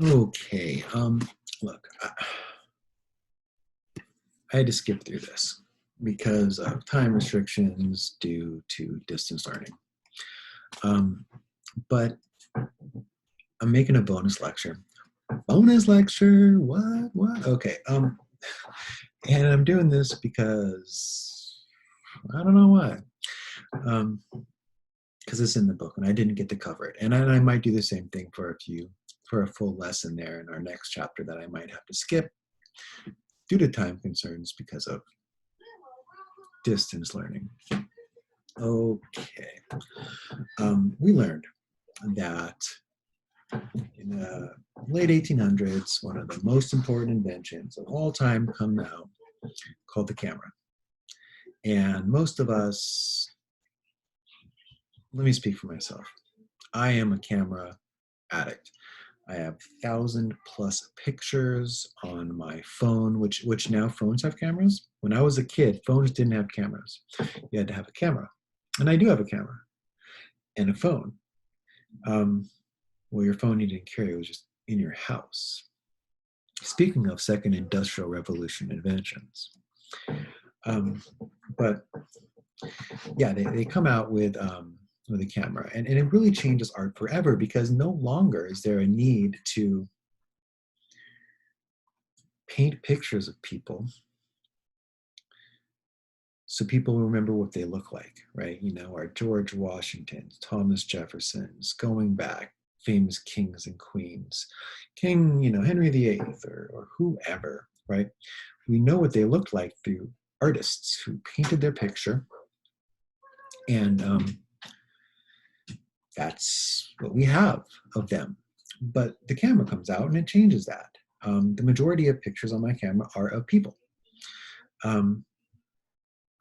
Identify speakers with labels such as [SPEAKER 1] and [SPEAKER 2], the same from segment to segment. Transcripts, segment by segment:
[SPEAKER 1] Okay. Look, I had to skip through this because of time restrictions due to distance learning. But I'm making a bonus lecture. Bonus lecture? What? What? Okay. And I'm doing this because I don't know why. Because it's in the book and I didn't get to cover it. And I might do the same thing for a full lesson there in our next chapter that I might have to skip due to time concerns because of distance learning. Okay. We learned that in the late 1800s, one of the most important inventions of all time come out called the camera. And most of us, let me speak for myself. I am a camera addict. I have 1,000+ pictures on my phone, which now phones have cameras. When I was a kid, phones didn't have cameras. You had to have a camera. And I do have a camera and a phone. Well, your phone you didn't carry, it was just in your house. Speaking of second industrial revolution inventions. But yeah, they come out with a camera, and it really changes art forever because no longer is there a need to paint pictures of people so people remember what they look like, right? You know, our George Washingtons, Thomas Jeffersons, going back, famous kings and queens, King, Henry VIII or whoever, right? We know what they looked like through artists who painted their picture, and that's what we have of them. But the camera comes out and it changes that. The majority of pictures on my camera are of people.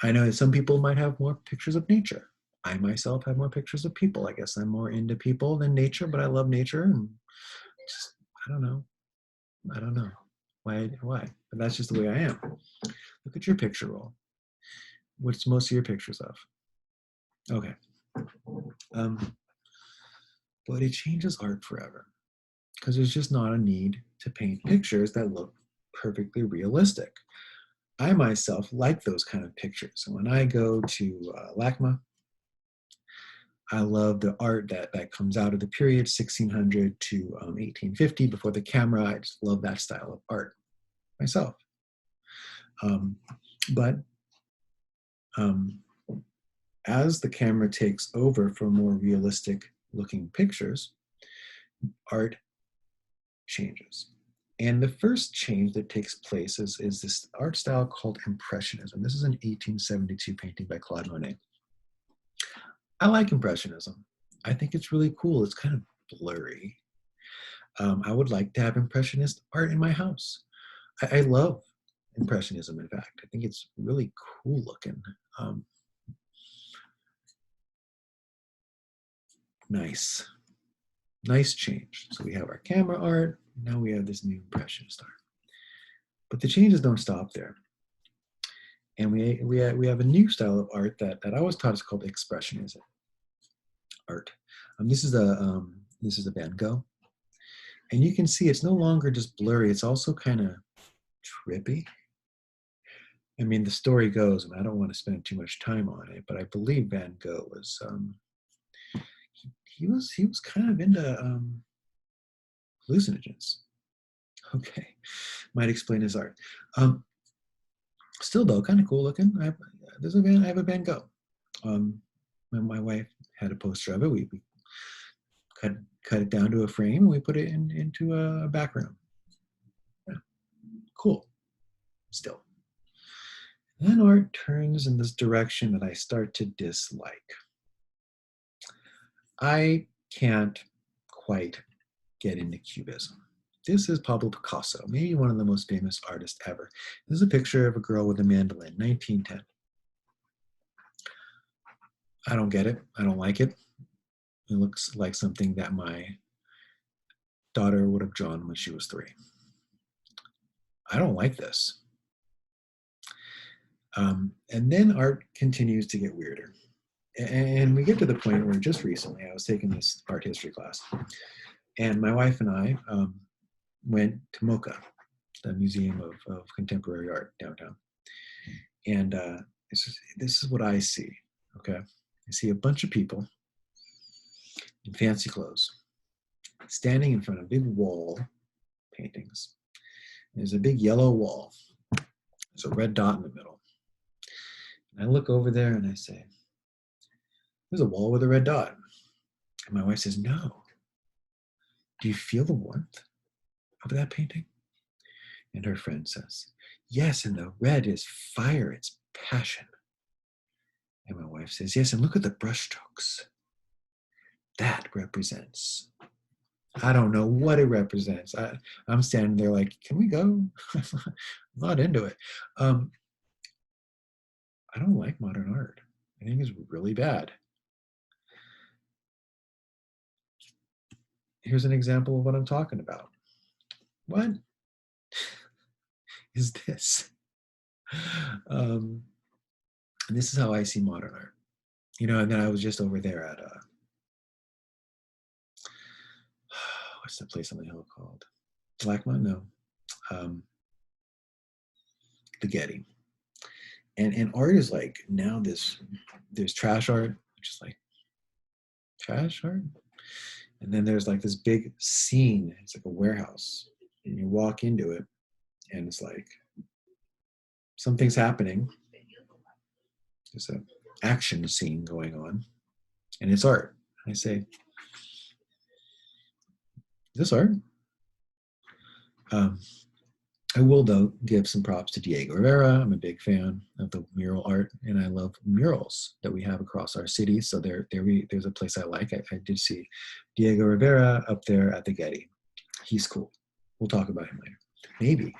[SPEAKER 1] I know that some people might have more pictures of nature. I myself have more pictures of people. I guess I'm more into people than nature, but I love nature, and just, I don't know. I don't know why, but that's just the way I am. Look at your picture roll. What's most of your pictures of? Okay. But it changes art forever because there's just not a need to paint pictures that look perfectly realistic. I myself like those kind of pictures. And when I go to LACMA, I love the art that comes out of the period 1600 to 1850 before the camera. I just love that style of art myself. But as the camera takes over for more realistic looking pictures, art changes. And the first change that takes place is this art style called Impressionism. This is an 1872 painting by Claude Monet. I like Impressionism. I think it's really cool. It's kind of blurry. I would like to have Impressionist art in my house. I love Impressionism, in fact. I think it's really cool looking. Nice change. So we have our camera art. Now we have this new Impressionist art. But the changes don't stop there. And we have a new style of art that I was taught is called Expressionism art. This is a Van Gogh, and you can see it's no longer just blurry. It's also kind of trippy. I mean, the story goes, and I don't want to spend too much time on it, but I believe Van Gogh was he was kind of into hallucinogens. Okay, might explain his art. Still though, kind of cool looking. I have a Van Gogh. My wife had a poster of it. We cut it down to a frame and we put it into a background. Yeah. Cool. Still. Then art turns in this direction that I start to dislike. I can't quite get into Cubism. This is Pablo Picasso, maybe one of the most famous artists ever. This is a picture of a girl with a mandolin, 1910. I don't get it. I don't like it. It looks like something that my daughter would have drawn when she was 3. I don't like this. And then art continues to get weirder. And we get to the point where just recently I was taking this art history class, and my wife and I went to MoCA, the Museum of Contemporary Art downtown. And this is what I see, okay? I see a bunch of people in fancy clothes standing in front of big wall paintings. There's a big yellow wall. There's a red dot in the middle. And I look over there and I say, there's a wall with a red dot. And my wife says, no. Do you feel the warmth of that painting? And her friend says, yes, and the red is fire, it's passion. And my wife says, yes, and look at the brushstrokes. That represents. I don't know what it represents. I'm standing there like, can we go? I'm not into it. I don't like modern art. I think it's really bad. Here's an example of what I'm talking about. What is this? And this is how I see modern art. You know, and then I was just over there at what's the place on the hill called? Blackmont? No. The Getty. And art is like now there's trash art, which is like trash art. And then there's like this big scene. It's like a warehouse. And you walk into it and it's like something's happening. There's an action scene going on. And it's art. I say, is this art? I will, though, give some props to Diego Rivera. I'm a big fan of the mural art, and I love murals that we have across our city. So there's a place I like. I did see Diego Rivera up there at the Getty. He's cool. We'll talk about him later. Maybe.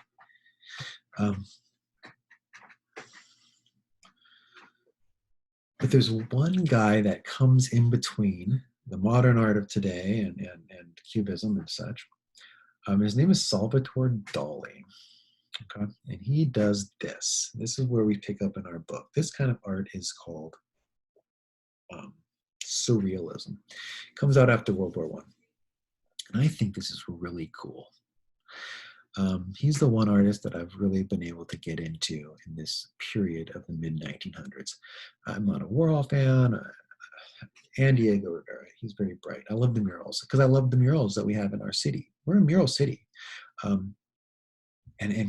[SPEAKER 1] But there's one guy that comes in between the modern art of today and Cubism and such. His name is Salvatore Dolly. Okay, and he does this. This is where we pick up in our book. This kind of art is called Surrealism. It comes out after World War I. And I think this is really cool. He's the one artist that I've really been able to get into in this period of the mid-1900s. I'm not a Warhol fan, and Diego Rivera. He's very bright. I love the murals because I love the murals that we have in our city. We're a mural city. And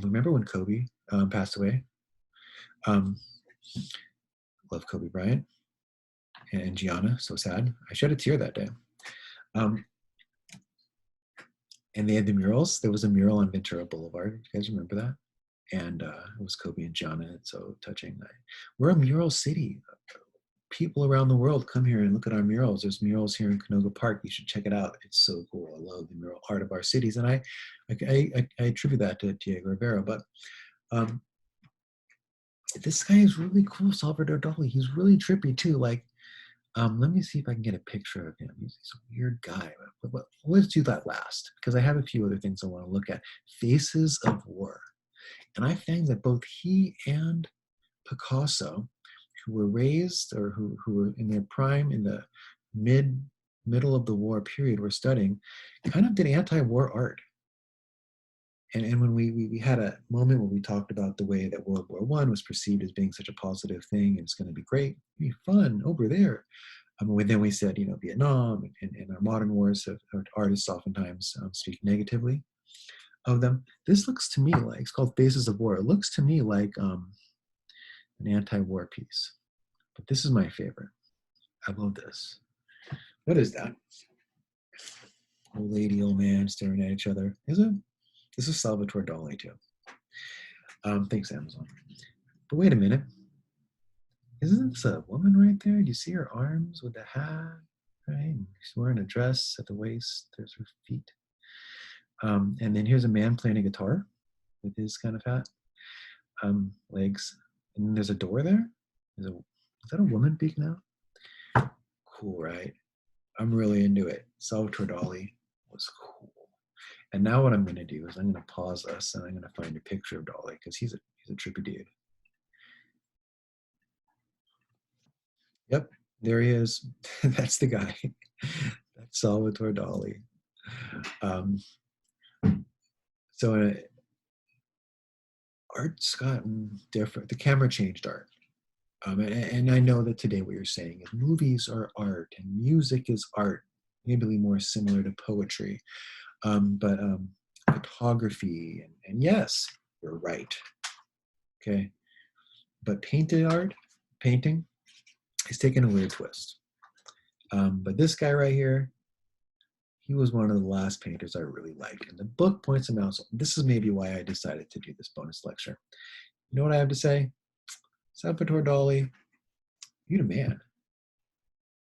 [SPEAKER 1] remember when Kobe passed away? Love Kobe Bryant and Gianna. So sad. I shed a tear that day. And they had the murals. There was a mural on Ventura Boulevard. You guys remember that? And it was Kobe and Gianna. It's so touching. We're a mural city. People around the world come here and look at our murals. There's murals here in Canoga Park. You should check it out. It's so cool. I love the mural art of our cities. And I attribute that to Diego Rivera. But this guy is really cool, Salvatore Dolly. He's really trippy too. Like, let me see if I can get a picture of him. He's a weird guy. But let's do that last because I have a few other things I want to look at. Faces of War. And I find that both he and Picasso, who were raised or who were in their prime in the middle of the war period were studying, kind of did anti-war art. And when we had a moment where we talked about the way that World War I was perceived as being such a positive thing and it's going to be great, be fun over there. Then we said, Vietnam and our modern wars, artists oftentimes speak negatively of them. This looks to me like, it's called Faces of War. It looks to me like an anti-war piece. But this is my favorite. I love this. What is that? Old lady, old man staring at each other. Is it? This is Salvatore Dolly too. Thanks, Amazon. But wait a minute. Isn't this a woman right there? Do you see her arms with the hat? Right? She's wearing a dress at the waist. There's her feet. And then here's a man playing a guitar with his kind of hat. Legs. And then there's a door there. Is that a woman peeking out? Cool, right? I'm really into it. Salvatore Dolly was cool. And now what I'm going to do is I'm going to pause this and I'm going to find a picture of Dolly because he's a trippy dude. Yep, there he is. That's the guy. That's Salvatore Dolly. So art's gotten different. The camera changed art. And I know that today what you're saying is movies are art and music is art, maybe more similar to poetry. But photography, and yes, you're right. Okay. But painted art, painting, is taking a weird twist. But this guy right here, he was one of the last painters I really like. And the book points him out. So this is maybe why I decided to do this bonus lecture. You know what I have to say? Salvatore Dolly, you the man.